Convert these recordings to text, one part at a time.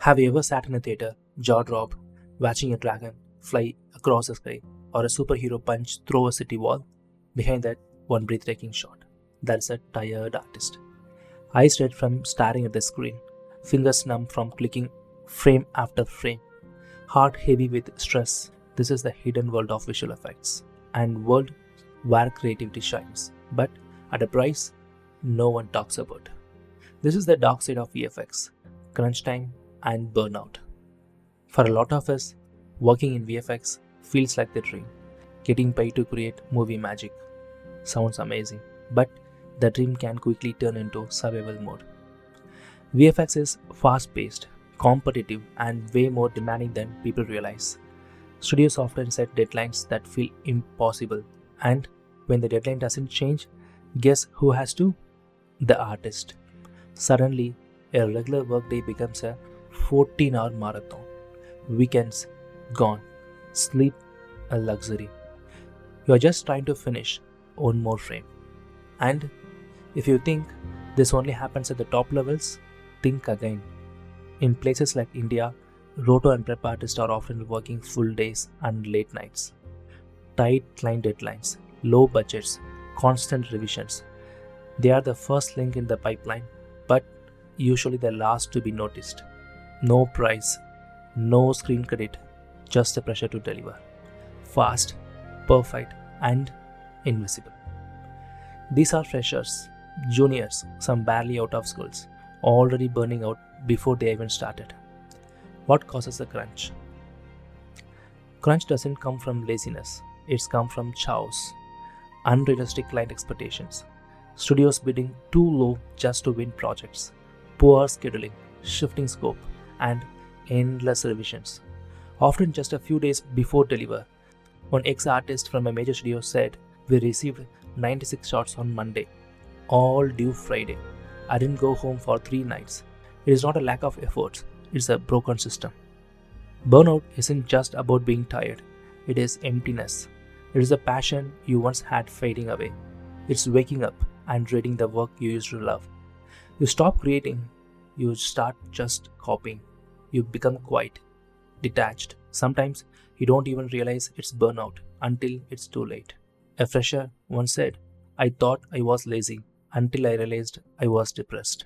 Have you ever sat in a theater, jaw dropped, watching a dragon fly across the sky or a superhero punch through a city wall? Behind that, one breathtaking shot. That's a tired artist. Eyes red from staring at the screen, fingers numb from clicking frame after frame, heart heavy with stress. This is the hidden world of visual effects and world where creativity shines, but at a price no one talks about. This is the dark side of VFX, crunch time and burnout. For a lot of us, working in VFX feels like the dream. Getting paid to create movie magic sounds amazing, but the dream can quickly turn into survival mode. VFX is fast paced, competitive, and way more demanding than people realize. Studios often set deadlines that feel impossible, and when the deadline doesn't change, guess who has to? The artist. Suddenly, a regular workday becomes a 14-hour marathon. Weekends gone. Sleep a luxury. You are just trying to finish one more frame. And if you think this only happens at the top levels, think again. In places like India, roto and prep artists are often working full days and late nights. Tight client deadlines, low budgets, constant revisions. They are the first link in the pipeline, but usually the last to be noticed. No price, no screen credit, just the pressure to deliver. Fast, perfect, and invisible. These are freshers, juniors, some barely out of schools, already burning out before they even started. What causes the crunch? Crunch doesn't come from laziness, it's come from chaos, unrealistic client expectations, studios bidding too low just to win projects, poor scheduling, shifting scope, and endless revisions. Often just a few days before deliver. One ex-artist from a major studio said, "We received 96 shots on Monday, all due Friday. I didn't go home for 3 nights. It is not a lack of efforts, it's a broken system." Burnout isn't just about being tired, it is emptiness. It is a passion you once had fading away. It's waking up and dreading the work you used to love. You stop creating, you start just copying. You become quiet, detached. Sometimes you don't even realize it's burnout until it's too late. A fresher once said, "I thought I was lazy until I realized I was depressed."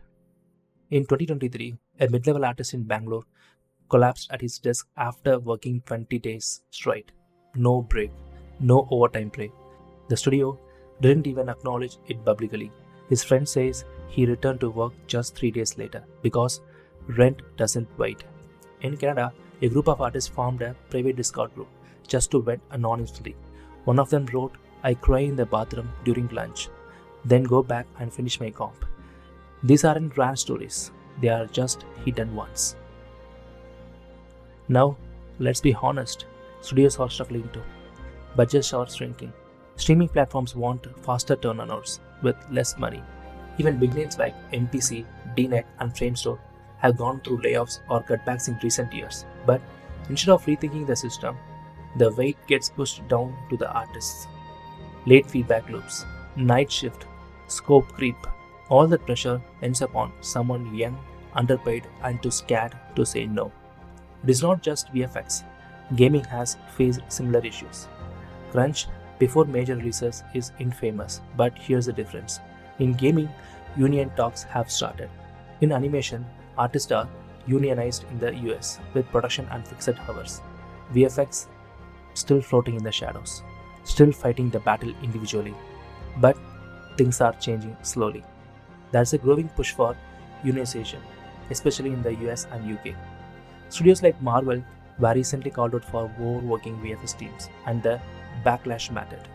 In 2023, a mid-level artist in Bangalore collapsed at his desk after working 20 days straight. No break, no overtime pay. The studio didn't even acknowledge it publicly. His friend says he returned to work just 3 days later because rent doesn't wait. In Canada, a group of artists formed a private Discord group just to vent anonymously. One of them wrote, "I cry in the bathroom during lunch, then go back and finish my comp." These aren't rare stories, they are just hidden ones. Now, let's be honest, studios are struggling too. Budgets are shrinking. Streaming platforms want faster turnarounds with less money. Even big names like MPC, DNet, and Framestore have gone through layoffs or cutbacks in recent years. But instead of rethinking the system, the weight gets pushed down to the artists. Late feedback loops, night shift, scope creep, all that pressure ends up on someone young, underpaid, and too scared to say no. It is not just VFX. Gaming has faced similar issues. Crunch before major releases is infamous, but here's the difference. In gaming, union talks have started. In animation, artists are unionized in the US with production and fixed hours. VFX still floating in the shadows, still fighting the battle individually. But things are changing slowly. There's a growing push for unionization, especially in the US and UK. Studios like Marvel were recently called out for overworking VFX teams, and the backlash mattered.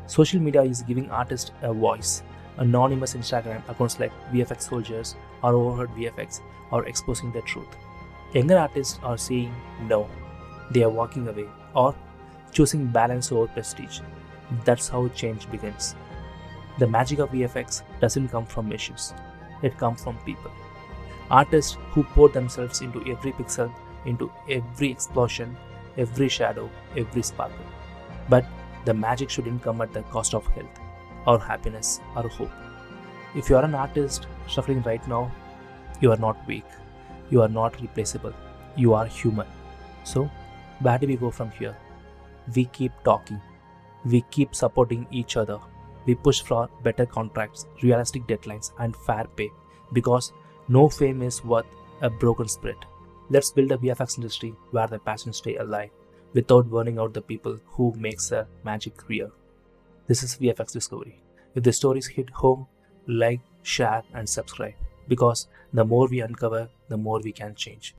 Social media is giving artists a voice. Anonymous Instagram accounts like VFX Soldiers or Overheard VFX are exposing the truth. Younger artists are saying no, they are walking away or choosing balance over prestige. That's how change begins. The magic of VFX doesn't come from machines, it comes from people. Artists who pour themselves into every pixel, into every explosion, every shadow, every sparkle. But the magic shouldn't come at the cost of health, or happiness, or hope. If you are an artist struggling right now, you are not weak. You are not replaceable. You are human. So, where do we go from here? We keep talking. We keep supporting each other. We push for better contracts, realistic deadlines, and fair pay because no fame is worth a broken spirit. Let's build a VFX industry where the passions stay alive without burning out the people who makes the magic real. This is VFX Discovery. If the stories hit home, like, share, and subscribe because the more we uncover, the more we can change.